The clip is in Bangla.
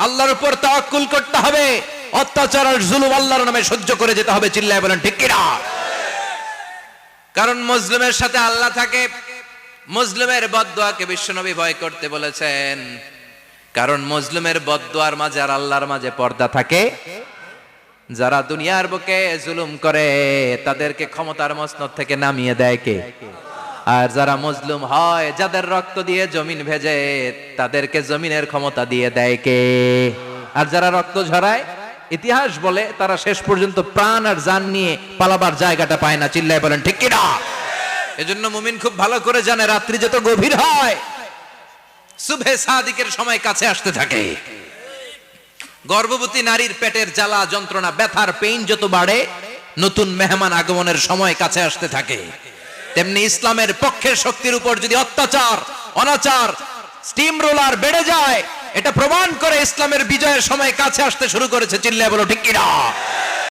আল্লাহর উপর তাওয়াক্কুল করতে হবে, অত্যাচার আর জুলুম আল্লাহর নামে সহ্য করে যেতে হবে। চিল্লায় বলেন ঠিক কিনা? কারণ মুসলিমের সাথে আল্লাহ থাকে। মুসলিমের বদদুয়াকে বিশ্বনবী ভয় করতে বলেছেন, কারণ মুসলিমের বদদুয়ার মাঝে আর আল্লাহর মাঝে পর্দা থাকে। যারা দুনিয়ার বুকে জুলুম করে তাদেরকে ক্ষমতার মসনদ থেকে নামিয়ে দেয় কে? আর যারা মজলুম হয়, যাদের রক্ত দিয়ে জমিন ভেজে, তাদেরকে জমিনের ক্ষমতা দিয়ে দেয় কে? আর যারা রক্ত ঝরায়, ইতিহাস বলে তারা শেষ পর্যন্ত প্রাণ আর জান নিয়ে পালাবার জায়গাটা পায় না। চিল্লায় বলেন ঠিক কিনা? এজন্য মুমিন খুব ভালো করে জানে, রাত্রি যত গভীর হয়, সুবহে সাদিকের সময় কাছে আসতে থাকে। গর্ভবতী নারীর পেটের জ্বালা যন্ত্রণা, ব্যথার পেইন যত বাড়ে, নতুন মেহমান আগমনের সময় কাছে আসতে থাকে। তেমনি ইসলামের পক্ষের শক্তির উপর যদি অত্যাচার, অনাচার, স্টিম রোলার বেড়ে যায়, এটা প্রমাণ করে ইসলামের বিজয়ের সময় কাছে আসতে শুরু করেছে। চিল্লায় বলো ঠিক কিনা?